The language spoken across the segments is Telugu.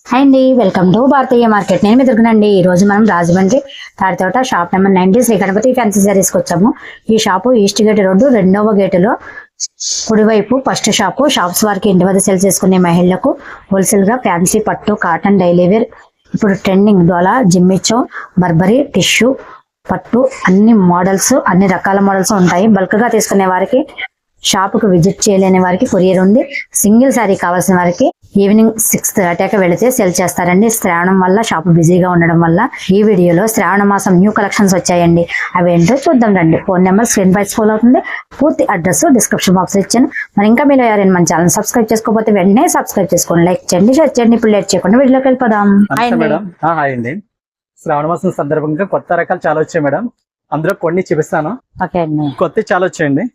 హాయ్ అండి, వెల్కమ్ టు భారతీయ మార్కెట్. నేను మీ దొరికినండి. ఈ రోజు మనం Rajahmundry Tadithota shop number 90 Shri Ganapathi fancy శారీస్కి వచ్చాము. ఈ షాపు ఈస్ట్ గేట్ రోడ్డు 2వ గేటులో కుడివైపు ఫస్ట్ షాప్స్ వారికి ఇంటి వద్ద సేల్ చేసుకునే మహిళలకు హోల్సేల్ గా ఫ్యాన్సీ పట్టు, కాటన్, డైలీ వేర్, ఇప్పుడు ట్రెండింగ్ డోలా, జిమ్మిచో, బర్బరీ, టిష్యూ, పట్టు అన్ని మోడల్స్, అన్ని రకాల మోడల్స్ ఉంటాయి. బల్క్ గా తీసుకునే వారికి, షాపుకు విజిట్ చేయలేని వారికి కొరియర్ ఉంది. సింగిల్ శారీ కావాల్సిన వారికి ఈవినింగ్ 6:30 వెళితే సెల్ చేస్తారండి. శ్రావణం వల్ల షాపు బిజీగా ఉండడం వల్ల ఈ వీడియోలో శ్రావణ మాసం న్యూ కలెక్షన్స్ వచ్చాయండి. అవి ఏంటో చూద్దాం రండి. ఫోన్ నెంబర్ స్క్రీన్ పై స్క్రోల్ అవుతుంది. పూర్తి అడ్రస్ డిస్క్రిప్షన్ బాక్స్ ఇచ్చాను. మరి ఇంకా మీరు ఎవరైనా మన ఛానల్ సబ్స్క్రైబ్ చేసుకోకపోతే వెంటనే సబ్స్క్రైబ్ చేసుకోండి, లైక్ చేయండి, షేర్ చేయండి. ఇప్పుడు లేట్ చేయకుండా వీడియోకి వెళ్ళిపోదాం. హాయ్ అండి. శ్రావణ మాసం సందర్భంగా కొత్త రకాలు చాలా వచ్చాయి మేడం. అందులో కొన్ని చూపిస్తాను. ఓకే అండి. కొత్త చాలా వచ్చాయండి.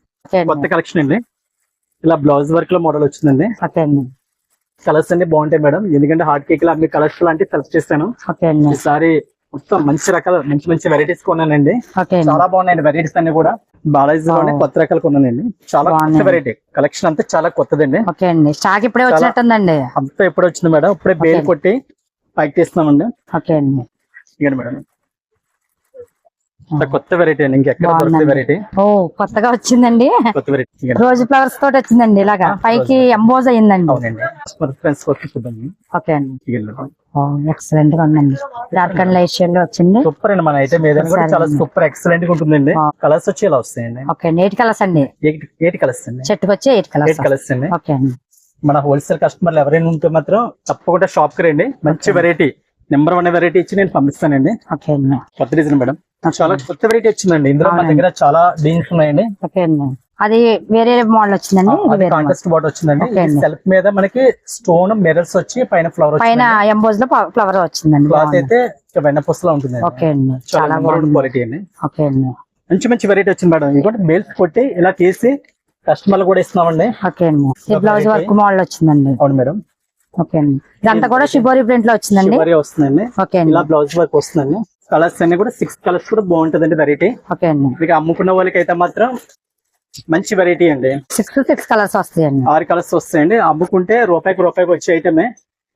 కొత్త కలెక్షన్ అండి. ఇలా బ్లౌజ్ వర్క్ లో మోడల్ వచ్చిందండి. ఓకే అండి. కలర్స్ అన్ని బాగుంటాయి మేడం. ఎందుకంటే హాట్ కేక్ లో అన్ని కలర్స్ లాంటి సెలెక్ట్ చేస్తాను. ఓకే అండి. ఈసారి మొత్తం మంచి రకాల మంచి వెరైటీస్ కొన్నానండి. ఓకే. చాలా బాగున్నాయండి వెరైటీస్ అన్ని కూడా. బాలాజీలోనే కొత్త రకాలు కొన్నానండి. చాలా కొత్త వెరైటీ కలెక్షన్ అంతా చాలా కొత్తదండి. ఓకే అండి. స్టాక్ ఇప్పుడే వచ్చినట్టుందండి. అంతా ఎప్పుడు వచ్చింది మేడం. ఇప్పుడే బేల్ కొట్టి పైకి తీస్తున్నామండి. ఓకే అండి. ఇక మేడం కొత్త వెరైటీ అండి. ఇంకెక్కడ దొరికే వెరైటీ. ఓ, కొత్తగా వచ్చిందండి. కొత్త వెరైటీ రోజు ఫ్లవర్స్ తోటి వచ్చిందండి. ఇలాగా పైకి ఎంబోజ్ అయ్యిందండి. అవునండి. ఓకే అండి. ఎక్సలెంట్ గా ఉందండి. డార్క్ అండ్ లైట్ షేడ్ లో వచ్చింది. సూపర్ అండి. మన ఐటమ్ ఏదైనా కూడా చాలా సూపర్ ఎక్సలెంట్ గా ఉంటుందండి. కలర్స్ వచ్చి ఇలా వస్తాయండి. ఓకే అండి. 8 కలర్స్ అండి. 8 కలర్స్ అండి. చెట్టుకు వచ్చి 8 కలర్స్ అండి. ఓకే అండి. మన హోల్సేల్ కస్టమర్లు ఎవరైనా ఉంటే మాత్రం తప్పకుండా షాప్ కి రండి. మంచి వెరైటీ, నెంబర్ 1 వెరైటీ ఇచ్చి నేను పంపిస్తానండి. ఓకే అండి. కొత్త డిజైన్ మేడం. చాలా కొత్త వెరైటీ వచ్చిందండి. ఇందులో మన దగ్గర చాలా డిజైన్స్ ఉన్నాయండి. ఓకే అండి. అది వేరే మోడల్ వచ్చిందండి. కాంట్రాస్ట్ బార్డర్ వచ్చిందండి. సెల్ఫ్ మీద మనకి స్టోన్ మిర్రర్స్ వచ్చి పైన ఫ్లవర్, పైన ఎంబోజ్ లో ఫ్లవర్ వచ్చిందండి. క్లాత్ అయితే వెన్నపూసలా ఉంటుంది. ఓకే అండి. చాలా క్వాలిటీ అండి. ఓకే అండి. మంచి వెరైటీ వచ్చింది మేడం. ఇంకోటి బేల్స్ కొట్టి ఇలా తీసి కస్టమర్లు కూడా ఇస్తున్నామండి. ఓకే అండి. బ్లౌజ్ వర్క్ మోడల్ వచ్చిందండి. అవును మేడం. ఓకే అండి. ఇదంతా కూడా షిబోరి ప్రింట్ లో వచ్చిందండి. వస్తుందండి. ఓకే అండి. ఇలా బ్లౌజ్ వర్క్ వస్తుందండి. కలర్స్ అన్ని కూడా 6 కలర్స్ కూడా బాగుంటుందండి వెరైటీ. ఓకే అండి. మీకు అమ్ముకున్న వాళ్ళకి అయితే మాత్రం మంచి వెరైటీ అండి. 6 కలర్స్ వస్తాయండి. 6 కలర్స్ వస్తాయండి. అమ్ముకుంటే రూపాయికి వచ్చే ఐటమే.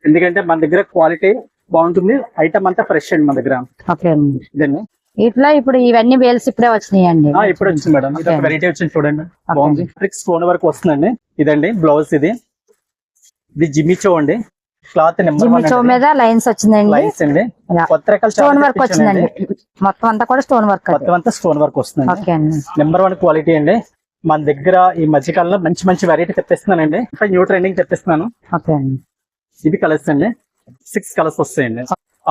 ఎందుకంటే మన దగ్గర క్వాలిటీ బాగుంటుంది. ఐటమ్ అంతా ఫ్రెష్ అండి మన దగ్గర. ఓకే అండి. ఇదండి. ఇట్లా ఇప్పుడు ఇవన్నీ వేల్స్ ఇప్పుడే వచ్చినాయండి. ఇప్పుడు వచ్చింది మేడం. ఇది ఒక వెరైటీ వచ్చింది చూడండి. బాగుంది. స్టోన్ వర్క్ వస్తుందండి. ఇదండి బ్లౌజ్. ఇది జిమ్మిచో అండి. క్లాత్ జిమ్మిచో మీద లైన్స్ వచ్చిందండి. లైన్స్ అండి. కొత్త రకాల స్టోన్ వర్క్ వచ్చిందండి. మొత్తం అంతా కూడా స్టోన్ వర్క్. మొత్తం అంతా స్టోన్ వర్క్ వస్తుంది. ఓకే అండి. నెంబర్ 1 క్వాలిటీ అండి. మన దగ్గర ఈ మధ్యకాలంలో మంచి వెరైటీ తెప్పిస్తున్నానండి. న్యూ ట్రెండింగ్ తెప్పిస్తున్నాను. ఓకే అండి. ఇది కలర్స్ అండి. 6 కలర్స్ వస్తాయండి.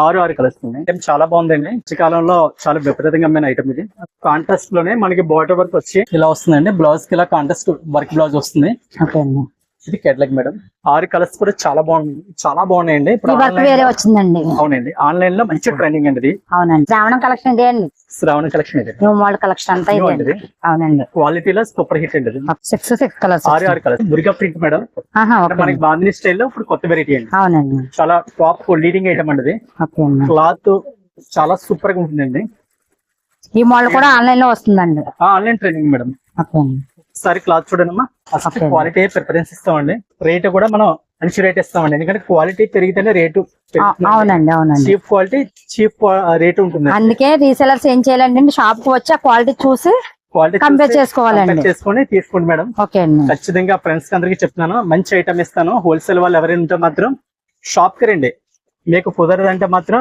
6 కలర్స్ అండి. ఐటమ్ చాలా బాగుందండి. మధ్యకాలంలో చాలా విపరీతంగా అమ్మిన ఐటమ్ ఇది. కాంట్రాస్ట్ లోనే మనకి బార్డర్ వర్క్ వచ్చి ఇలా వస్తుందండి. బ్లౌజ్ కి ఇలా కాంట్రాస్ట్ వర్క్ బ్లౌజ్ వస్తుంది. ఓకే అండి. ఇది కేటలాగ్ మేడం. 6 కలర్స్ కూడా చాలా బాగున్నాయండి. ఇప్పుడు వేరే వచ్చిందండి. అవునండి. ఆన్లైన్ లో మంచి ట్రెండింగ్ అండి ఇది. అవునండి. శ్రావణ కలెక్షన్ ఇదే అండి. శ్రావణ కలెక్షన్ ఇది. న్యూ మోడల్ కలెక్షన్ అంతా ఇదే. అవునండి. క్వాలిటీలో సూపర్ హిట్ అండి. 6 కలర్స్. 6 కలర్స్. మురిగా ప్రింట్ మేడం. మనకి బాందిని స్టైల్లో ఇప్పుడు కొత్త వెరైటీ అండి. అవునండి. చాలా టాప్ లీడింగ్ ఐటమ్ అండి. క్లాత్ చాలా సూపర్ గా ఉంటుందండి. ఈ మోడల్ కూడా ఆన్లైన్ లో వస్తుందండి. Online trending madam. ఓకే. ఒకసారి క్లాత్ చూడండి అమ్మా. ఫస్ట్ క్వాలిటీ ప్రిఫరెన్స్ ఇస్తామండి. రేట్ కూడా మనం మంచి రేట్ ఇస్తామండి. ఎందుకంటే క్వాలిటీ పెరిగితేనే రేటు. అవునండి. అవునండి. చీప్ క్వాలిటీ చీప్ రేట్ ఉంటుంది. అందుకే రీసెలర్స్ ఏం చేయాలండి, షాప్ కు వచ్చి క్వాలిటీ చూసి కంపేర్ చేసుకోవాలండి. చేసుకుని తీసుకోండి మేడం. ఓకే అండి. ఖచ్చితంగా ఫ్రెండ్స్ అందరికి చెప్తున్నాను. మంచి ఐటమ్ ఇస్తాను. హోల్సేల్ వాళ్ళు ఎవరైనా ఉంటే మాత్రం షాప్ కి రండి. మీకు కుదరదంటే మాత్రం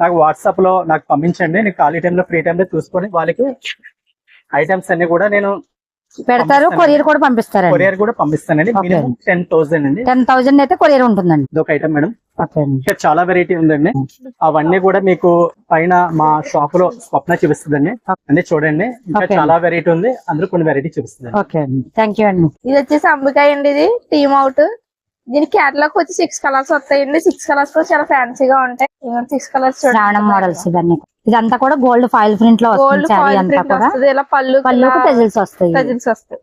నాకు వాట్సాప్ లో నాకు పంపించండి. నేను ఖాళీ టైంలో ఫ్రీ టైంలో చూసుకొని వాళ్ళకి ఐటమ్స్ అన్ని కూడా నేను పెడతారు. కొరియర్ కూడా పంపిస్తారు. కొరియర్ కూడా పంపిస్తానండి. మినిమం 10,000 అండి. 10,000 అయితే కొరియర్ ఉంటుందండి. ఇదొక ఐటమ్ మేడం. ఇంకా చాలా వెరైటీ ఉందండి. అవన్నీ కూడా మీకు పైన మా షాప్ లో స్వప్న చూపిస్తుందండి. అన్ని చూడండి. ఇంకా చాలా వెరైటీ ఉంది. అందులో కొన్ని వెరైటీ చూపిస్తుంది. ఓకే అండి. థ్యాంక్ యూ అండి. ఇది వచ్చేసి అంబికాయ అండి. ఇది టీమ్ అవుట్. దీని క్యాటలాగ్ వచ్చి 6 కలర్స్ వస్తాయండి. 6 కలర్స్ కూడా చాలా ఫ్యాన్సీగా ఉంటాయి. 6 కలర్స్ శ్రావణ మోడల్స్ ఇవన్నీ. ఇదంతా కూడా గోల్డ్ ఫాయిల్ ప్రింట్ లో వస్తుంది. సారీ అంతా కూడా ఇలా పళ్ళుకు టజిల్స్ వస్తాయి.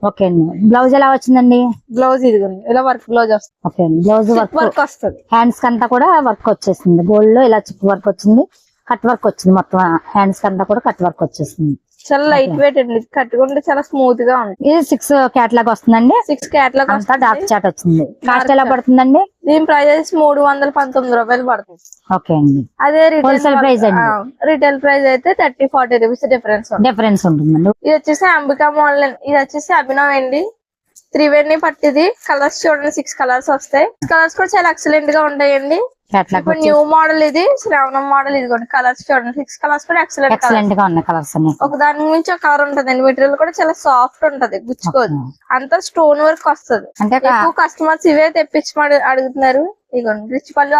ఓకే అండి. బ్లౌజ్ ఎలా వచ్చిందండి? బ్లౌజ్ ఇది ఇలా వర్క్ బ్లౌజ్ వస్తుంది. ఓకే అండి. బ్లౌజ్ వర్క్ వస్తుంది. హ్యాండ్స్ కంతా కూడా వర్క్ వచ్చేసింది. గోల్డ్ లో ఇలా చిప్ వర్క్ వచ్చింది, కట్ వర్క్ వచ్చింది. మొత్తం హ్యాండ్స్ కంతా కూడా కట్ వర్క్ వచ్చేసింది. చాలా లైట్ వెయిట్ అండి, కట్టుకుంటే చాలా స్మూత్ గా ఉంటుంది. ఇది 6 క్యాట్లాగ్ వస్తుందండి. 6 క్యాట్లాగ్ అంతా డార్క్ చాట్ వచ్చింది. కాస్ట్ ఎలా పడుతుందండి? దీని ప్రైస్ 319 రూపాయలు పడుతుంది. ఓకే అండి. అదే హోల్సేల్ ప్రైస్ అండి. రిటైల్ ప్రైస్ అయితే 30-40 రూపీస్ డిఫరెన్స్ ఉంటుందండి. ఇది వచ్చేసి అంబికా మోడల్, ఇది వచ్చేసి అభినవ్ అండి. త్రివేణి పట్టిది. కలర్స్ చూడండి, 6 కలర్స్ వస్తాయి. కలర్స్ కూడా చాలా ఎక్సలెంట్ గా ఉంటాయండి. క్యాట్లాగ్ ఇప్పుడు న్యూ మోడల్ ఇది, శ్రావణం మోడల్. ఇది కూడా కలర్స్ చూడండి, 6 కలర్స్ కూడా ఎక్సలెంట్ గా ఉన్నాయి కలర్స్ అన్ని. ఒక దాని నుంచి ఒక కలర్ ఉంటదండి. మెటీరియల్ కూడా చాలా సాఫ్ట్ ఉంటది, గుచ్చుకోదు. అంతా స్టోన్ వర్క్ వస్తుంది. అంటే ఎక్కువ కస్టమర్స్ ఇవే తెప్పించమని అడుగుతున్నారు. ఇదిగోండి రిచ్ పళ్ళు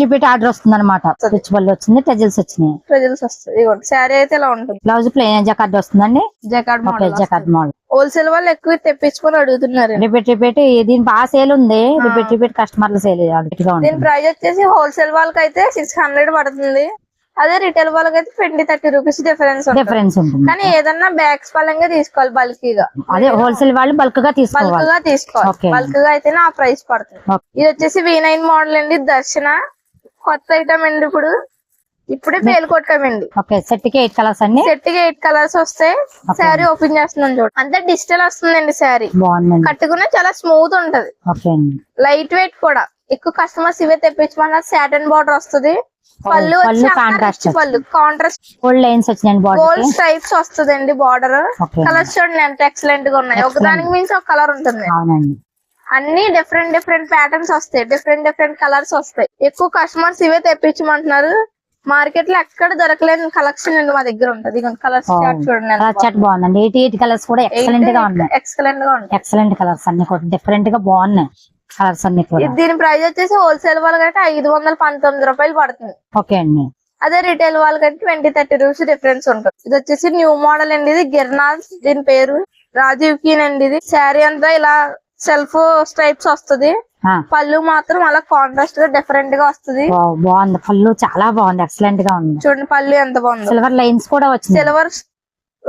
రిపీట్ ఆర్డర్ వస్తుంది అనమాట. రిచ్ పళ్ళు వచ్చింది, టెజిల్స్ వచ్చినాయి. ప్రజల్స్ వస్తుంది. ఇదిగోండి శారీ అయితే ఇలా ఉంటుంది. బ్లౌజ్ ప్లెయిన్ జకార్డ్ వస్తుందండి. Jacquard model. Jacquard model wholesale వాళ్ళు ఎక్కువ తెప్పించుకొని అడుగుతున్నారు. రిపీట్ దీని బాగా సేల్ ఉంది. రిపీట్ కస్టమర్లు సేల్ దీని ప్రైస్ వచ్చేసి హోల్సేల్ వాళ్ళకి అయితే 600 పడుతుంది. అదే రిటైల్ వాళ్ళకి అయితే 20-30 రూపీస్ డిఫరెన్స్ ఉంటుంది. కానీ ఏదన్నా బ్యాగ్స్ పరంగా తీసుకోవాలి, బల్కీగా. అదే హోల్సేల్ వాళ్ళు బల్క్ గా తీసుకోవాలి. బల్క్ గా అయితేనే ఆ ప్రైస్ పడుతుంది. ఇది వచ్చేసి V9 మోడల్ అండి. దర్శన కొత్త ఐటమ్ అండి. ఇప్పుడే పేలు కొట్టామండి. సెట్ కి 8 కలర్స్ అండి. సెట్ కి 8 కలర్స్ వస్తాయి. శారీ ఓపెన్ చేస్తున్నాం చూడండి, అంతే డిజిటల్ వస్తుందండి. శారీ కట్టుకునే చాలా స్మూత్ ఉంటది, లైట్ వెయిట్ కూడా. ఎక్కువ కస్టమర్స్ ఇవే తెప్పించమన్నారు. సాటన్ బార్డర్ వస్తుంది. పళ్ళు పళ్ళు కాంట్రాస్ట్ గోల్డ్ లైన్స్ వచ్చినాయి. గోల్డ్ స్ట్రైప్స్ వస్తుందండి బార్డర్. కలర్స్ చూడండి ఎంత ఎక్సలెంట్ గా ఉన్నాయి. ఒకదానికి మించి ఒక కలర్ ఉంటుంది. అన్ని డిఫరెంట్ ప్యాటర్న్స్ వస్తాయి. డిఫరెంట్ కలర్స్ వస్తాయి. ఎక్కువ కస్టమర్స్ ఇవే తెప్పించమంటున్నారు. మార్కెట్ లో ఎక్కడ దొరకలేని కలెక్షన్ అండి మా దగ్గర ఉంటది. కలర్స్ చూడండి, బాగుందండి. 8 కలర్స్ కూడా ఎక్సలెంట్ గా ఉన్నాయి. ఎక్సలెంట్ కలర్స్ అన్ని కూడా డిఫరెంట్ గా బాగున్నాయి కలర్స్ అన్ని కూడా. దీని ప్రైస్ వచ్చేసి హోల్సేల్ వాళ్ళకైతే 519 రూపాయలు పడుతుంది. ఓకే అండి. అదే రిటైల్ వాళ్ళకైతే 20-30 రూపీస్ డిఫరెన్స్ ఉంటుంది. ఇది వచ్చేసి న్యూ మోడల్ అండి. ఇది గిర్నాల్, దీని పేరు రాజీవ్ కీన్ అండి. ఇది శారీ అంతా ఇలా సెల్ఫ్ స్ట్రైప్స్ వస్తుంది. పళ్ళు మాత్రం అలా కాంట్రాస్ట్ గా డిఫరెంట్ గా వస్తుంది. బాగుంది పళ్ళు, చాలా బాగుంది, ఎక్సలెంట్ గా ఉంది. చూడండి పళ్ళు ఎంత బాగుంది. సిల్వర్ లైన్స్ కూడా వచ్చింది. సిల్వర్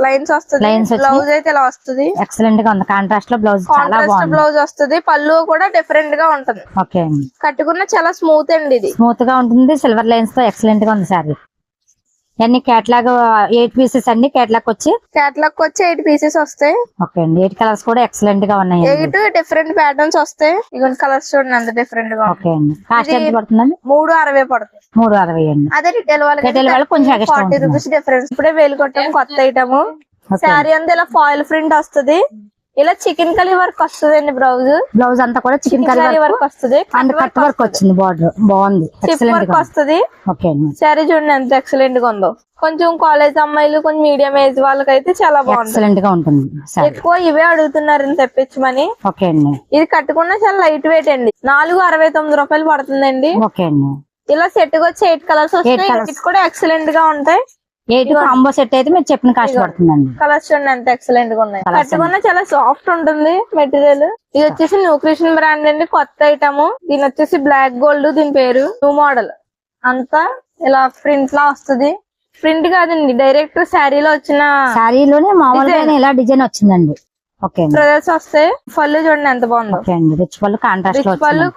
లైన్స్ వస్తుంది. బ్లౌజ్ అయితే ఇలా వస్తుంది, ఎక్సలెంట్ గా ఉంది. కాంట్రాస్ట్ లో బ్లౌజ్ చాలా బాగుంది. బ్లౌజ్ వస్తుంది. పళ్ళు కూడా డిఫరెంట్ గా ఉంటుంది. ఓకే, కట్టుకున్న చాలా స్మూత్ అండి. ఇది స్మూత్ గా ఉంటుంది. సిల్వర్ లైన్స్ తో ఎక్సలెంట్ గా ఉంది సారీ. అన్ని కేటలాగ్ 8 పీసెస్ అండి. కేటలాగ్ వచ్చి 8 పీసెస్ వస్తాయి. ఓకే అండి. 8 కలర్స్ కూడా ఎక్సలెంట్ గా ఉన్నాయి. 8 డిఫరెంట్ ప్యాటర్న్స్ వస్తాయి. ఇక కలర్స్ చూడండి ఎంత డిఫరెంట్ గా. ఓకే అండి. కాస్ట్ ఎంత పడుతుందండి? 360 పడుతుంది. 360 అండి. అదే రిటైల్ వాళ్ళకి కొంచెం 40 రూపీస్ డిఫరెన్స్. ఇప్పుడే వేలు కొట్టాము కొత్త ఐటమ్. శారీ అంతా ఇలా ఫాయిల్ ప్రింట్ వస్తుంది. ఇలా చికెన్ కలీ వర్క్ వస్తుంది అండి. బ్లౌజ్ అంతా కూడా చికెన్ కలీ వర్క్ వస్తుంది. కట్ వర్క్ వచ్చింది. బార్డర్ బాగుంది, వర్క్ వస్తుంది. శారీ చూడండి ఎంత ఎక్సలెంట్ గా ఉందో. కొంచెం కాలేజ్ అమ్మాయిలు, కొంచెం మీడియం ఏజ్ వాళ్ళకైతే చాలా బాగుంది, ఎక్సలెంట్ గా ఉంటుంది. ఎక్కువ ఇవే అడుగుతున్నారు తెప్పించమని. ఓకే అండి. ఇది కట్టుకున్నా చాలా లైట్ వెయిట్ అండి. 469 రూపాయలు పడుతుందండి. ఓకే అండి. ఇలా సెట్ వచ్చి 8 కలర్స్ వస్తాయి. కూడా ఎక్సలెంట్ గా ఉంటాయి. 8 కాంబో సెట్ అయితే మీరు చెప్పిన కాస్ట్ పడుతుందండి. కలర్స్ చూడండి ఎంత ఎక్సలెంట్ గా ఉన్నాయి. కట్టుకున్నా చాలా సాఫ్ట్ ఉంటుంది మెటీరియల్. ఇది వచ్చేసి న్యూట్రిషన్ బ్రాండ్ అండి. కొత్త ఐటమ్. దీని వచ్చేసి బ్లాక్ గోల్డ్, దీని పేరు. New model. అంతా ఇలా ప్రింట్ లా వస్తుంది. ప్రింట్ కాదండి, డైరెక్ట్ శారీలో వచ్చిన శారీలోనే మామూలుగా ఇలా డిజైన్ వచ్చిందండి. ఓకే, బ్రదర్స్ వస్తాయి. పళ్ళు చూడండి ఎంత బాగుందో. రిచ్ పళ్ళు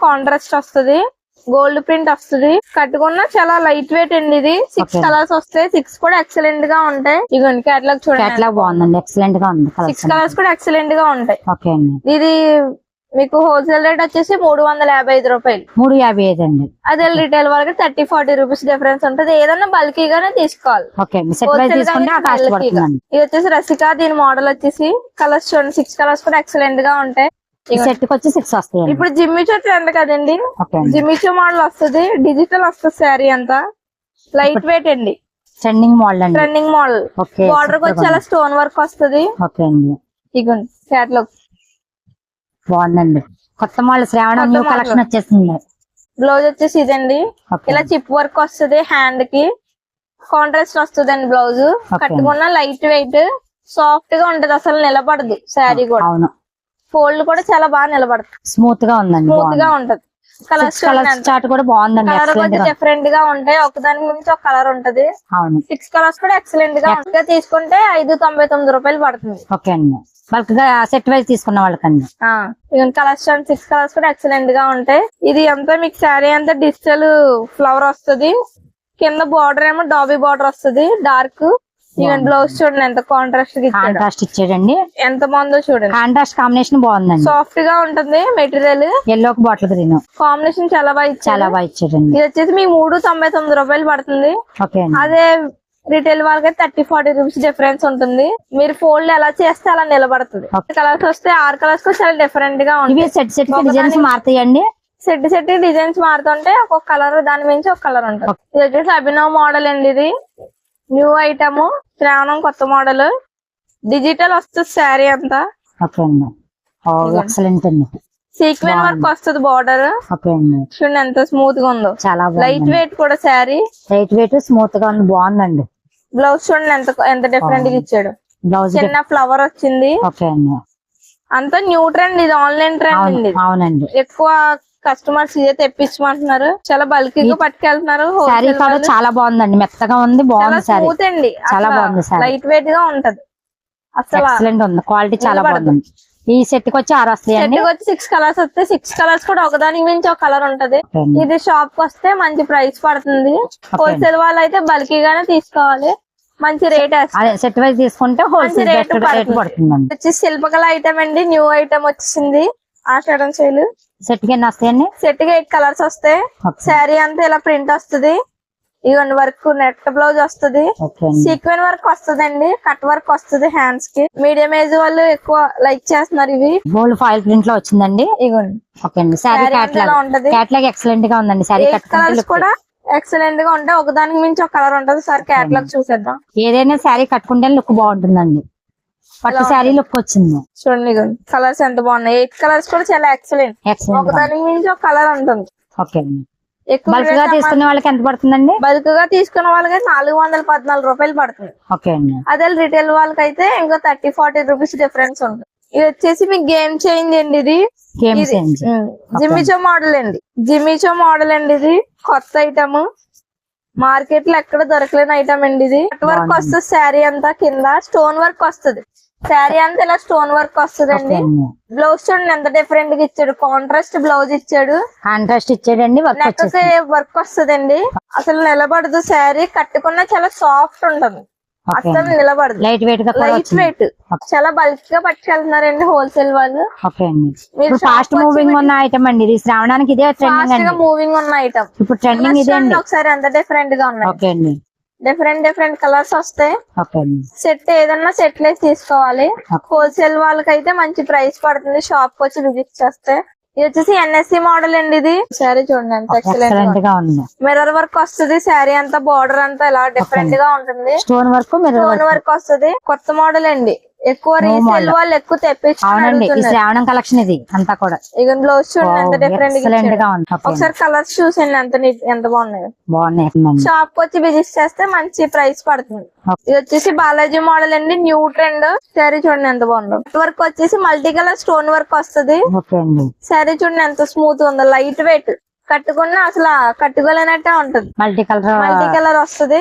కాంట్రాస్ట్ వస్తుంది. గోల్డ్ ప్రింట్ వస్తుంది. కట్టుకున్నా చాలా లైట్ వెయిట్ అండి. ఇది 6 కలర్స్ వస్తాయి. 6 కూడా ఎక్సలెంట్ గా ఉంటాయి. ఇదిగోండి కేటలాగ్ చూడండి, కేటలాగ్ బాగుందండి, ఎక్సలెంట్ గా ఉంది. 6 కలర్స్ కూడా ఎక్సలెంట్ గా ఉంటాయి. ఓకే అండి. ఇది మీకు హోల్సేల్ రేట్ వచ్చేసి 355 రూపాయలు. 355 అండి. అదే రిటైల్ వాళ్ళకి 30-40 రూపీస్ డిఫరెన్స్ ఉంటుంది. ఏదన్నా బల్కీగానే తీసుకోవాలి. ఇది వచ్చేసి రసిక, దీని మోడల్ వచ్చేసి. కలర్స్ చూడండి, 6 కలర్స్ కూడా ఎక్సలెంట్ గా ఉంటాయి. సెట్ వచ్చి 6 వస్తాయి. ఇప్పుడు జిమ్మిచో ట్రెండ్ కదండి. జిమ్మిచో మోడల్ వస్తుంది. డిజిటల్ వస్తుంది. శారీ అంతా లైట్ వెయిట్ అండి. ట్రెండింగ్ మోడల్ అండి. Trending model. బార్డర్ వచ్చి చాలా స్టోన్ వర్క్ వస్తుంది. ఓకే అండి. ఇగోండి క్యాటలాగ్ బాగుందండి. కొత్త మోడల్ శ్రావణం న్యూ కలెక్షన్ వచ్చేస్తుంది. బ్లౌజ్ వచ్చేసి ఇదండి. ఇలా చిప్ వర్క్ వస్తుంది. హ్యాండ్ కి కాంట్రాస్ట్ వస్తుంది అండి బ్లౌజ్. కట్టుకున్న లైట్ వెయిట్, సాఫ్ట్ గా ఉంటది. అసలు నిలబడదు శారీ కూడా. అవును, ఫోల్డ్ కూడా చాలా బాగా నిలబడుతుంది. స్మూత్ గా ఉందండి. స్మూత్ గా ఉంటది. కలర్స్ చార్ట్ కూడా బాగుందండి. కలర్ కొంచెం డిఫరెంట్ గా ఉంటాయి. ఒకదానికి మించి ఒక కలర్ ఉంటది. 6 కలర్స్ కూడా ఎక్సలెంట్ గా ఉంటాయి. తీసుకుంటే 599 రూపాయలు పడుతుంది. ఓకే అండి. బల్క్ గా సెట్ వైజ్ తీసుకున్న వాళ్ళకండి. కలర్స్ 6 కలర్స్ కూడా ఎక్సలెంట్ గా ఉంటాయి. ఇది అంతా మీకు శారీ అంతా డిజిటల్ ఫ్లవర్ వస్తుంది. కింద బార్డర్ ఏమో డాబీ బార్డర్ వస్తుంది. డార్క్ ఈవెన్ బ్లౌజ్ చూడండి ఎంత కాంట్రాస్ట్ ఇచ్చాడు, కాంట్రాస్ట్ ఇచ్చాడండి. ఎంత బాగుందో చూడండి. కాంట్రాస్ట్ కాంబినేషన్ బాగుందండి. సాఫ్ట్ గా ఉంటుంది material. Yellow bottle green combination చాలా బాగా ఇచ్చాడు. చాలా బాగా ఇచ్చాడండి. ఇది వచ్చేసి మీకు 399 రూపాయలు పడుతుంది. ఓకే అండి. అదే రిటైల్ వాళ్ళకి 30-40 రూపీస్ డిఫరెన్స్ ఉంటుంది. మీరు ఫోల్డ్ ఎలా చేస్తే అలా నిలబడుతుంది. కలర్స్ వస్తే 6 కలర్స్ కూడా చాలా డిఫరెంట్ గా ఇవి ఉంటుంది. సెట్ సెట్ డిజైన్స్ మారుతాయండి. సెట్ సెట్ డిజైన్స్ మారుతుంటే ఒక్కొక్క కలర్ దాని మించి ఒక కలర్ ఉంటుంది. ఇది వచ్చేసి అభినవ్ మోడల్ అండి. ఇది న్యూ ఐటమ్, శ్రావణం కొత్త మోడల్, డిజిటల్ వస్తుంది శారీ అంతా. ఓకే అండి. ఎక్సలెంట్ అండి. సీక్వెన్ వర్క్ వస్తుంది బార్డర్. ఓకే అండి. చూడండి ఎంత స్మూత్ గా ఉందో. చాలా లైట్ వెయిట్ కూడా శారీ. లైట్ వెయిట్ స్మూత్ గా ఉంది. బాగుందండి. బ్లౌజ్ చూడండి ఎంత డిఫరెంట్ గా ఇచ్చాడు. బ్లౌజ్ చిన్న ఫ్లవర్ వచ్చింది. ఓకే అండి. అంతా న్యూ ట్రెండ్. ఇది ఆన్లైన్ ట్రెండ్ అండి. అవునండి. ఎక్కువ కస్టమర్స్ ఇదే తెప్పించమంటున్నారు. చాలా బల్కీగా పట్టుకెళ్తున్నారు. శారీ కూడా చాలా బాగుందండి. మెత్తగా ఉంది. బాగుంది శారీ. స్మూత్ అండి. చాలా బాగుంది శారీ. లైట్ వెయిట్ గా ఉంటది. అసలు ఎక్సలెంట్ ఉంది. క్వాలిటీ చాలా బాగుంది. ఈ సెట్ కి వచ్చి 6 వస్తాయండి. సెట్ వచ్చి 6 కలర్స్ వస్తాయి. 6 కలర్స్ కూడా ఒకదానికి మించి ఒక కలర్ ఉంటది. ఇది షాప్ కి వస్తే మంచి ప్రైస్ పడుతుంది. హోల్సేల్ వాళ్ళు అయితే బల్కీగానే తీసుకోవాలి. మంచి రేట్ సెట్ వైజ్ తీసుకుంటే హోల్సేల్ రేట్ పడుతుందండి. వచ్చి శిల్పకళ ఐటమ్ అండి. న్యూ ఐటమ్ వచ్చింది. ఆషాఢం సేల్. సెట్ కి ఎన్ని వస్తాయండి? సెట్ కి 8 కలర్స్ వస్తాయి. శారీ అంతా ఇలా ప్రింట్ వస్తుంది. ఇవన్నీ వర్క్ నెట్ బ్లౌజ్ వస్తుంది. సీక్వెన్ వర్క్ వస్తుందండి. కట్ వర్క్ వస్తుంది హ్యాండ్స్ కి. మీడియం ఏజ్ వాళ్ళు ఎక్కువ లైక్ చేస్తున్నారు. ఇవి గోల్డ్ ఫాయిల్ ప్రింట్ లో వచ్చిందండి. ఇవ్వండి. ఓకే అండి. శారీ క్యాట్లాగ్ ఎక్సలెంట్ గా ఉందండి. శారీ కలర్స్ కూడా ఎక్సలెంట్ గా ఉంటాయి. ఒకదానికి మించి ఒక కలర్ ఉంటది. సార్ క్యాట్లాగ్ చూసేద్దాం. ఏదైనా శారీ కట్టుకుంటే లుక్ బాగుంటుందండి. పట్టు శారీ లుక్ వచ్చింది. చూడండి కలర్స్ ఎంత బాగున్నాయి. 8 కలర్స్ కూడా చాలా ఎక్సలెంట్. ఒకదానికి మించి ఒక కలర్ ఉంటుంది. ఓకే అండి. బల్క్ గా తీసుకునే వాళ్ళకి ఎంత పడుతుందండి? బల్క్ గా తీసుకున్న వాళ్ళకి 414 రూపాయలు పడుతుంది. ఓకే అండి. అదే రిటైల్ వాళ్ళకి అయితే ఇంకా 30-40 రూపీస్ డిఫరెన్స్ ఉంటుంది. ఇది వచ్చేసి మీకు గేమ్ చేంజ్ అండి. ఇది జిమ్మిచో మోడల్ అండి. జిమ్మిచో మోడల్ అండి. ఇది కొత్త ఐటమ్. మార్కెట్ లో ఎక్కడ దొరకలేని ఐటమ్ అండి. ఇది కట్ వర్క్ వస్తుంది. శారీ అంతా కింద స్టోన్ వర్క్ వస్తుంది. శారీ అంతా ఇలా స్టోన్ వర్క్ వస్తుందండి. బ్లౌజ్ చూడండి ఎంత డిఫరెంట్ గా ఇచ్చాడు. కాంట్రాస్ట్ బ్లౌజ్ ఇచ్చాడు. కాంట్రాస్ట్ ఇచ్చాడండి. నెక్ వర్క్ వస్తుందండి. అసలు నిలబడదు. శారీ కట్టుకున్నా చాలా సాఫ్ట్ ఉంటుంది. అసలు నిలబడదు. లైట్ వెయిట్ చాలా బల్క్ గా పట్టుకెళ్తున్నారండి హోల్సేల్ వాళ్ళు. ఓకే అండి. మీరు ఫాస్ట్ మూవింగ్ ఉన్న ఐటమ్ అండి. ఇది శ్రావణానికి ఇదే ట్రెండింగ్ గా మూవింగ్ ఉన్న ఐటమ్. ఇప్పుడు ట్రెండింగ్ ఇదే అండి. ఒకసారి ఎంత డిఫరెంట్ గా ఉన్నాయి. ఓకే అండి. డిఫరెంట్ కలర్స్ వస్తాయి. సెట్ ఏదన్నా సెట్ లెస్ తీసుకోవాలి. హోల్సేల్ వాళ్ళకైతే మంచి ప్రైస్ పడుతుంది. షాప్ కి వచ్చి విజిట్ చేస్తే. ఇది వచ్చేసి ఎన్ఎస్సి మోడల్ అండి. ఇది శారీ చూడండి ఎంత ఎక్సలెంట్ గా ఉంది. మిర్రర్ వర్క్ వస్తుంది. శారీ అంతా బార్డర్ అంతా ఇలా డిఫరెంట్ గా ఉంటుంది. స్టోన్ వర్క్ వస్తుంది. కొత్త మోడల్ అండి. ఎక్కువ రీసేల్ వాళ్ళు ఎక్కువ తెప్పించుకున్నారు. శ్రావణం కలెక్షన్ ఇది అంతా కూడా. ఇక బ్లౌజ్ చూడండి ఎంత డిఫరెంట్ గా ఉంది. ఒకసారి కలర్స్ చూసండి ఎంత బాగున్నాయి. షాప్ కి వచ్చి విజిట్ చేస్తే మంచి ప్రైస్ పడుతుంది. ఇది వచ్చేసి బాలాజీ మోడల్ అండి. New trend. శారీ చూడండి ఎంత బాగుందో. వర్క్ వచ్చేసి మల్టీ కలర్ స్టోన్ వర్క్ వస్తుంది. శారీ చూడండి ఎంత స్మూత్ ఉందో. Light weight. కట్టుకున్నా అసలు కట్టుకోలేనట్టే ఉంటది. మల్టీ కలర్ వస్తుంది.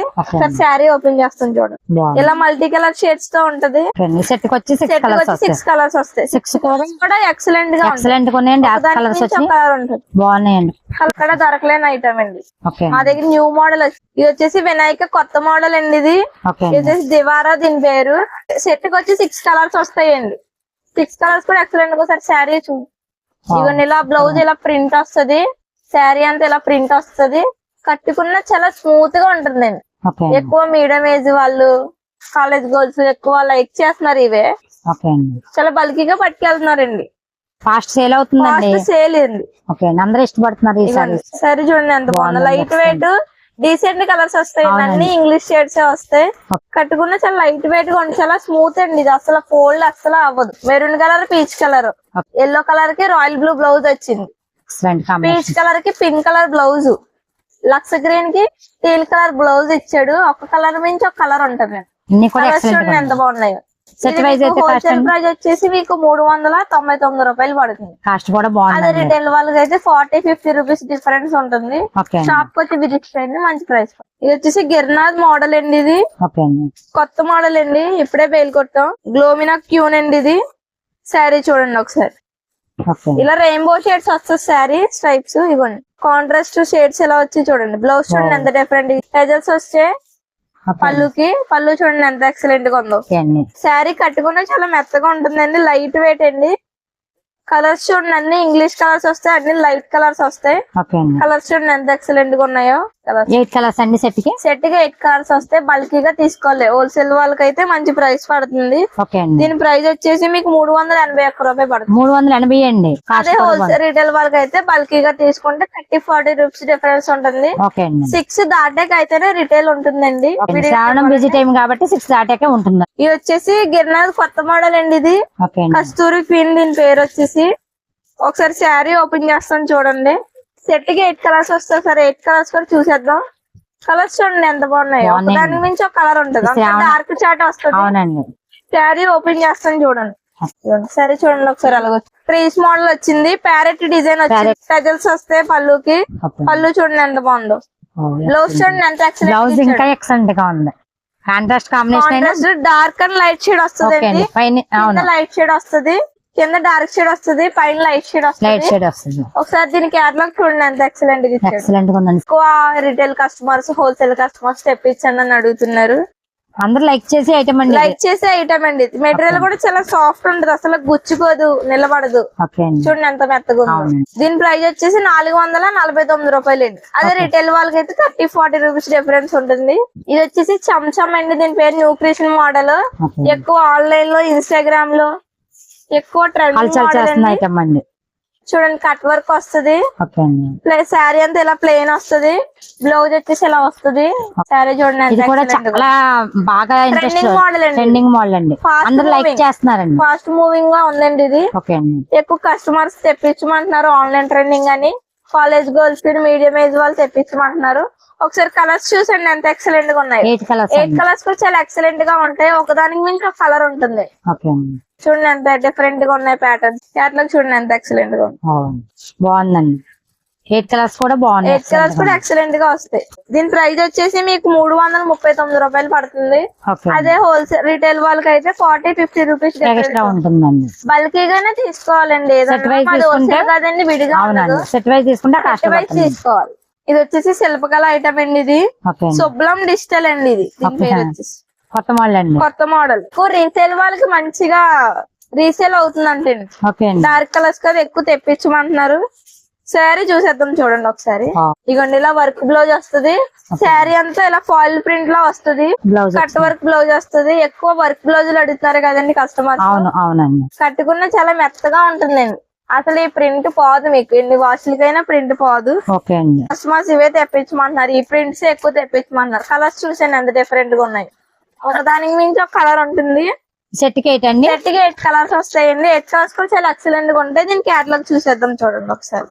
శారీ ఓపెన్ చేస్తాం చూడండి. ఇలా మల్టీ కలర్ షేడ్స్ తో ఉంటది. సెట్ కి వచ్చి 6 కలర్స్ వస్తాయి. 6 కూడా ఎక్సలెంట్ గా కలర్ ఉంటుంది. బాగున్నాయండి. అక్కడ దొరకలేని ఐటమ్ అండి. మా దగ్గర న్యూ మోడల్ ఇది వచ్చేసి వినాయక కొత్త మోడల్ అండి. ఇది వచ్చేసి దివారా దీని పేరు. సెట్ కి వచ్చి 6 కలర్స్ వస్తాయండి. 6 కలర్స్ కూడా ఎక్సలెంట్ గా ఒకసారి శారీ చూడండి. ఇవన్నీ ఇలా బ్లౌజ్ ఇలా ప్రింట్ వస్తుంది. శారీ అంతా ఇలా ప్రింట్ వస్తుంది. కట్టుకున్న చాలా స్మూత్ గా ఉంటుందండి. ఎక్కువ మీడియం ఏజ్ వాళ్ళు, కాలేజ్ గర్ల్స్ ఎక్కువ లైక్ చేస్తున్నారు. ఇవే చాలా బల్కీగా పట్టుకెళ్తున్నారండి. ఫాస్ట్ సేల్ అవుతుంది. సేల్ అండి. అందరూ ఇష్టపడుతున్నారు. సరే చూడండి ఎంత బాగుంది. లైట్ వెయిట్ డీసెంట్ కలర్స్ వస్తాయి. అన్ని ఇంగ్లీష్ షేడ్స్ వస్తాయి. కట్టుకున్న చాలా లైట్ వెయిట్ గా ఉంది. చాలా స్మూత్ అండి. ఇది అసలు ఫోల్డ్ అసలు అవ్వదు. Maroon colour, peach colour, yellow colour కి రాయల్ బ్లూ బ్లౌజ్ వచ్చింది. పీచ్ కలర్ కి పింక్ కలర్ బ్లౌజ్, లక్స్ గ్రీన్ కి టీల్ కలర్ బ్లౌజ్ ఇచ్చాడు. ఒక కలర్ మించి ఒక కలర్ ఉంటది. చూడండి ఎంత బాగున్నాయో. హోల్సేల్ ప్రైస్ వచ్చేసి మీకు 399 రూపాయలు పడుతుంది. అదే రిటైల్ వాళ్ళకి అయితే 40-50 రూపీస్ డిఫరెన్స్ ఉంటుంది. షాప్ కి వచ్చి విజిట్ చేయండి. మంచి ప్రైస్. ఇది వచ్చేసి గిర్నాథ్ మోడల్ అండి. ఇది కొత్త మోడల్ అండి. ఇప్పుడే బేల్ కొట్టాం. గ్లోమినా క్యూన్ అండి. ఇది శారీ చూడండి ఒకసారి. ఇలా రెయిన్బో షేడ్స్ వస్తుంది శారీ. స్ట్రైప్స్ ఇవ్వండి. కాంట్రాస్ట్ షేడ్స్ ఎలా వచ్చి చూడండి. బ్లౌజ్ చూడండి ఎంత డిఫరెంట్. హెజల్స్ వస్తే పళ్ళు చూడండి ఎంత ఎక్సలెంట్ గా ఉందో. ఓకే అండి. శారీ కట్టుకున్నా చాలా మెత్తగా ఉంటుందండి, లైట్ వెయిట్ అండి. కలర్స్ చూడండి అన్ని ఇంగ్లీష్ కలర్స్ వస్తాయి, అన్ని లైట్ కలర్స్ వస్తాయి. ఓకే అండి. కలర్స్ చూడండి ఎంత ఎక్సలెంట్ గా ఉన్నాయో. కలర్స్ 8 కలర్స్ అండి సెట్ కి. సెట్ గా 8 కలర్స్ వస్తాయి. బల్కీగా తీసుకోవాలి, హోల్సేల్ వాళ్ళకి అయితే మంచి ప్రైస్ పడుతుంది. ఓకే అండి. దీని ప్రైస్ వచ్చేసి మీకు 381 రూపాయలు పడుతుంది. 380 అండి. అదే హోల్సేల్ రిటైల్ వాళ్ళకి అయితే బల్కీగా తీసుకుంటే 30-40 రూపీస్ డిఫరెన్స్ ఉంటుంది. ఓకే అండి. 6 దాటాక అయితేనే రిటైల్ ఉంటుందండి. శ్రావణం బిజీ టైం కాబట్టి 6 దాటాకే ఉంటుంది. ఇది వచ్చేసి గిర్నార్ కొత్త మోడల్ అండి. ఇది ఓకే అండి. కస్తూరి క్వీన్ దీని పేరు వచ్చేసి. ఒకసారి శారీ ఓపెన్ చేస్తాను చూడండి. సెట్ కి 8 కలర్స్ వస్తాయి. సరే 8 కలర్స్ కూడా చూసేద్దాం. కలర్స్ చూడండి ఎంత బాగున్నాయో. దానికి మించి ఒక కలర్ ఉంటుంది, డార్క్ చాట్ వస్తుంది. అవునండి. శారీ ఓపెన్ చేస్తాను చూడండి. సరే చూడండి ఒకసారి అలాగ ట్రీస్ మోడల్ వచ్చింది, ప్యారెట్ డిజైన్ వచ్చింది, పెజల్స్ వస్తాయి పళ్ళుకి. పళ్ళు చూడండి ఎంత బాగుందో. బ్లౌజ్ చూడండి ఎంత బ్లౌజ్ ఇంకా ఎక్సలెంట్ గా ఉంది. Contrast combination dark and light shade వస్తుంది. లైట్ షేడ్ వస్తుంది, కింద డార్క్ షేడ్ వస్తుంది, పైన లైట్ షేడ్ వస్తుంది. ఒకసారి దీని క్యాటలాగ్ చూడండి ఎంత ఎక్సలెంట్ ఎక్సలెంట్ గా ఉందండి. ఎక్కువ రిటైల్ కస్టమర్స్, హోల్సేల్ కస్టమర్స్ తెప్పించండి అని అడుగుతున్నారు. అందరు లైక్ చేసే ఐటమ్ అండి. లైక్ చేసే ఐటమ్ అండి. మెటీరియల్ కూడా చాలా సాఫ్ట్ ఉంటుంది, అసలు గుచ్చుకోదు, నిలబడదు. చూడండి ఎంత మెత్తగా ఉంది. దీని ప్రైస్ వచ్చేసి 449 రూపాయలు అండి. అదే రిటైల్ వాళ్ళకి అయితే 30-40 రూపీస్ డిఫరెన్స్ ఉంటుంది. ఇది వచ్చేసి చంచమ్ అండి. దీని పేరు న్యూ క్రియేషన్ మోడల్. ఎక్కువ ఆన్లైన్ లో, ఇన్స్టాగ్రామ్ లో ఎక్కువ ట్రెండింగ్ ఐటమ్ అండి. చూడండి కట్ వర్క్ వస్తుంది. శారీ అంతా ఇలా ప్లెయిన్ వస్తుంది, బ్లౌజ్ వచ్చేసి ఇలా వస్తుంది. శారీ చూడండి చాలా బాగా ట్రెండింగ్ మోడల్ అండి. అందరూ లైక్ చేస్తున్నారండి. ఫాస్ట్ మూవింగ్ గా ఉందండి ఇది. ఎక్కువ కస్టమర్స్ తెప్పించమంటున్నారు ఆన్లైన్ ట్రెండింగ్ అని. కాలేజ్ గర్ల్స్, మీడియం ఏజ్ వాళ్ళు తెప్పించమంటున్నారు. ఒకసారి కలర్స్ చూసండి ఎంత ఎక్సలెంట్ గా ఉన్నాయి. 8 కలర్స్ కూడా చాలా ఎక్సలెంట్ గా ఉంటాయి. ఒకదానికి మించి ఒక కలర్ ఉంటుంది. చూడండి ఎంత డిఫరెంట్ గా ఉన్నాయి ప్యాటర్న్స్. క్యాటలాగ్ చూడండి ఎంత ఎక్సలెంట్ గా బాగుందండి. 8 కలర్స్ కూడా బాగున్నాయి. 8 కలర్స్ కూడా ఎక్సలెంట్ గా వస్తాయి. దీని ప్రైస్ వచ్చేసి మీకు 339 రూపాయలు పడుతుంది. అదే హోల్సేల్ రిటైల్ వాళ్ళకి అయితే 40-50 రూపీస్ ఉంటుందండి. బల్కీగానే తీసుకోవాలండి. కదండి విడిగా సెట్ వైజ్ తీసుకుంటే తీసుకోవాలి. ఇది వచ్చేసి శిల్పకళ ఐటమ్ అండి. ఇది శుభ్లం డిజిటల్ అండి. ఇది దీని పేరు వచ్చేసి కొత్త మోడల్ అండి. కొత్త మోడల్ రీసేల్ వాళ్ళకి మంచిగా రీసేల్ అవుతుందంటే. డార్క్ కలర్స్ కదా ఎక్కువ తెప్పించమంటున్నారు. శారీ చూసేద్దాం చూడండి ఒకసారి. ఇగోండి ఇలా వర్క్ బ్లౌజ్ వస్తుంది. శారీ అంతా ఇలా ఫాయిల్ ప్రింట్ లో వస్తుంది. కట్ వర్క్ బ్లౌజ్ వస్తుంది. ఎక్కువ వర్క్ బ్లౌజులు అడుగుతారు కదండి కస్టమర్. కట్టుకున్న చాలా మెత్తగా ఉంటుందండి. అసలు ఈ ప్రింట్ పోదు, మీకు ఎన్ని వాష్లకైనా ప్రింట్ పోదు. కస్టమర్స్ ఇవే తెప్పించమంటున్నారు. ఈ ప్రింట్స్ ఎక్కువ తెప్పించమంటున్నారు. కలర్స్ చూసాను ఎంత డిఫరెంట్ గా ఉన్నాయి. ఒకదానికి మించి ఒక కలర్ ఉంటుంది. సెట్ కి 8 కలర్స్ వస్తాయండి. 8 కలర్స్ కూడా చాలా ఎక్సలెంట్ గా ఉంటాయి. దీని క్యాటలాగ్ చూసేద్దాం చూడండి ఒకసారి.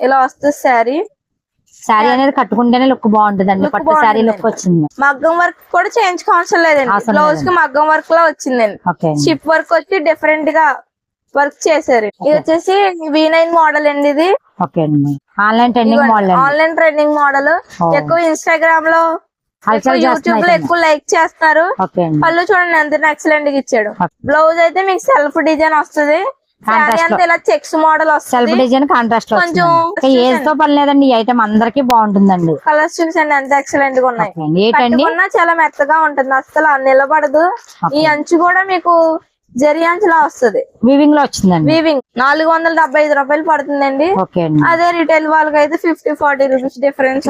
ఇలా వస్తుంది శారీ. శారీ అనేది కట్టుకుంటేనే లుక్ బాగుంటుందండి. పట్టు శారీ లుక్ వచ్చింది. మగ్గం వర్క్ కూడా చేయించుకోవాల్సిన లేదండి. బ్లౌజ్ కి మగ్గం వర్క్ లో వచ్చిందండి. షిప్ వర్క్ వచ్చి డిఫరెంట్ గా వర్క్ చేశారు. ఇది వచ్చేసి V9 మోడల్ అండి. ఇది ఆన్లైన్ ట్రెండింగ్ మోడల్. ఎక్కువ ఇన్స్టాగ్రామ్ లో, యూట్యూబ్ లో ఎక్కువ లైక్ చేస్తారు. పళ్ళు చూడండి ఎంత ఎక్సలెంట్ గా ఇచ్చాడు. బ్లౌజ్ అయితే మీకు సెల్ఫ్ డిజైన్ వస్తుంది. శారీ అంతా ఇలా చెక్స్ మోడల్ వస్తుంది. సెల్ఫ్ డిజైన్ కాంట్రాస్ట్ కొంచెం ఏజ్ తో పని లేదండి. ఈ ఐటమ్ అందరికి బాగుంటుందండి. కలర్స్ చూసండి ఎంత ఎక్సలెంట్ గా ఉన్నాయి. చాలా మెత్తగా ఉంటుంది, అసలు నిలబడదు. ఈ అంచు కూడా మీకు జరి అంచులా వస్తుంది. వీవింగ్ లో వచ్చిందండి. వీవింగ్ 475 రూపాయలు పడుతుందండి. అదే రిటైల్ వాళ్ళకి అయితే 50-40 రూపీస్ డిఫరెన్స్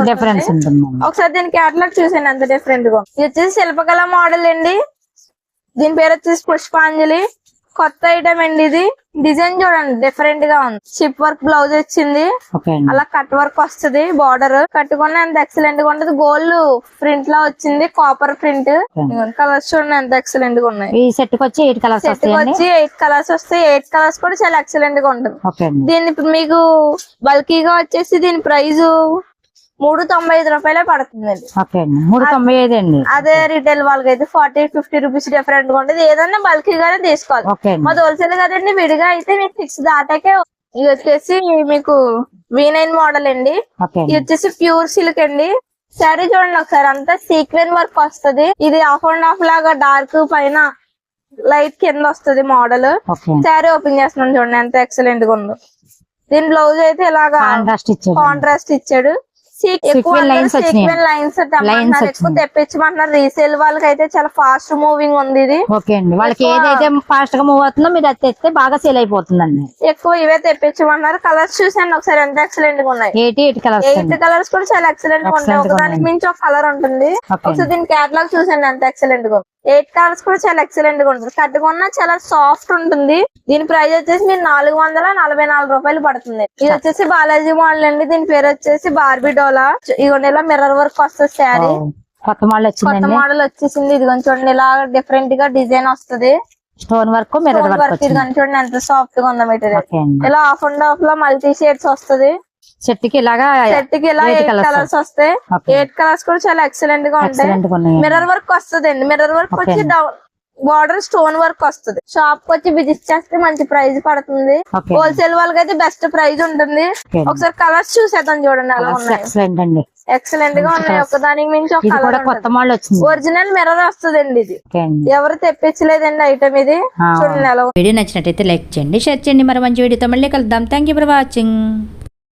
ఉంటుంది. ఒకసారి దీని క్యాటలాగ్ చూసాను ఎంత డిఫరెంట్ గా. ఇది వచ్చేసి శిల్పకళ మోడల్ అండి. దీని పేరు వచ్చేసి పుష్పాంజలి. కొత్త ఐటమ్ అండి. ఇది డిజైన్ చూడండి డిఫరెంట్ గా ఉంది. షిప్ వర్క్ బ్లౌజ్ వచ్చింది. అలా కట్ వర్క్ వస్తుంది. బార్డర్ కట్టుకున్న ఎంత ఎక్సలెంట్ గా ఉంటుంది. గోల్డ్ ప్రింట్ లో వచ్చింది, కాపర్ ప్రింట్. కలర్స్ చూడండి ఎంత ఎక్సలెంట్ గా ఉన్నాయి. ఈ సెట్ కి వచ్చి 8 కలర్స్ వస్తాయి. 8 కలర్స్ కూడా చాలా ఎక్సలెంట్ గా ఉంటుంది. దీన్ని మీకు బల్కీగా వచ్చేసి దీని ప్రైస్ 395 రూపాయలే పడుతుందండి. 395 అండి. అదే రిటైల్ వాళ్ళకి అయితే 40-50 రూపీస్ డిఫరెంట్ గా ఉంటుంది. ఏదన్నా బల్కీగానే తీసుకోవాలి. మాది హోల్సేల్ కదండి. విడిగా అయితే మీకు 6 దాటాకే. ఇది వచ్చేసి మీకు V9 మోడల్ అండి. ఇది వచ్చేసి ప్యూర్ సిల్క్ అండి. శారీ చూడండి ఒకసారి అంతా సీక్వెన్ వర్క్ వస్తుంది. ఇది హాఫ్ అండ్ హాఫ్ లాగా డార్క్ పైన లైట్ కింద వస్తుంది మోడల్. శారీ ఓపెన్ చేస్తున్నాను చూడండి ఎంత ఎక్సలెంట్ గా ఉందో. దీని బ్లౌజ్ అయితే ఇలాగా కాంట్రాస్ట్ ఇచ్చాడు. Sequin lines వచ్చినాయి. లైన్స్ Lines ఎక్కువ వచ్చినాయి. తెప్పించమంటున్నారు. రీసేల్ వాళ్ళకి అయితే చాలా ఫాస్ట్ మూవింగ్ ఉంది ఇది. ఓకే అండి, వాళ్ళకి ఏదైతే ఫాస్ట్ గా మూవ్ అవుతుందో మీరు అది తెస్తే బాగా సేల్ అయిపోతుందండి. ఎక్కువ ఇవే తెప్పించమన్నారు. కలర్స్ చూసాను ఒకసారి ఎంత ఎక్సలెంట్ గా ఉన్నాయి. 8 కలర్స్ 8 కలర్స్ కూడా చాలా ఎక్సలెంట్ గా ఉంటాయి. Excellent గా ఒకదానికి ఉన్నాయి. మించి ఒక కలర్ ఉంటుంది. Okay. ఒకసారి దీని క్యాటలాగ్ చూసాను ఎంత ఎక్సలెంట్ గా 8 కలర్స్ కూడా చాలా ఎక్సలెంట్ గా ఉంటుంది. కట్టుకున్నా చాలా సాఫ్ట్ ఉంటుంది. దీని ప్రైస్ వచ్చేసి మీరు 444 రూపాయలు పడుతుంది. ఇది వచ్చేసి బాలాజీ మోడల్ అండి. దీని పేరు వచ్చేసి బార్బీ డోలా. ఇదిగోండి ఇలా మిర్రర్ వర్క్ వస్తుంది శారీ. కొత్త మోడల్ కొత్త వచ్చిందండి. మోడల్ వచ్చేసింది. ఇది చూడండి ఇలా డిఫరెంట్ గా డిజైన్ వస్తుంది. స్టోన్ వర్క్ మిర్రర్ వర్క్ ఇది వచ్చింది. చూడండి ఎంత సాఫ్ట్ గా ఉందో మెటీరియల్. ఓకే అండి, ఇలా ఆఫ్ అండ్ ఆఫ్ లో మల్టీ షేడ్స్ వస్తుంది. సెట్ కి ఇలాగా సెట్ కి ఇలా 8 8 కలర్స్ వస్తాయి. Okay. 8 కలర్స్ కూడా చాలా ఎక్సలెంట్ గా ఉంటాయి. ఎక్సలెంట్ గా ఉన్నాయి. మిర్రర్ వర్క్ వస్తుంది అండి. Mirror work Okay. వచ్చి బార్డర్ స్టోన్ వర్క్ వస్తుంది. షాప్ కి వచ్చి విజిట్ చేస్తే మంచి ప్రైస్ పడుతుంది. Okay. హోల్సేల్ వాళ్ళకి అయితే బెస్ట్ ప్రైస్ ఉంటుంది. Okay. ఒకసారి కలర్స్ చూసేద్దాం చూడండి ఎలా ఉన్నాయి. ఎక్సలెంట్ అండి, ఎక్సలెంట్ గా ఉన్నాయి. ఒకదానికి మించి ఒక ఇది కూడా కలర్ కొత్త మోడల్ వచ్చింది. ఒరిజినల్ మిర్రర్ వస్తుంది అండి. ఇది ఓకే అండి. ఎవరు తెప్పించలేదండి ఐటమ్ ఇది. చూడండి ఎలా ఉంది. వీడియో నచ్చినట్టయితే లైక్ చేయండి, షేర్ చేయండి. మరి మంచి వీడియోతో మళ్ళీ కలుద్దాం. Thank you for watching.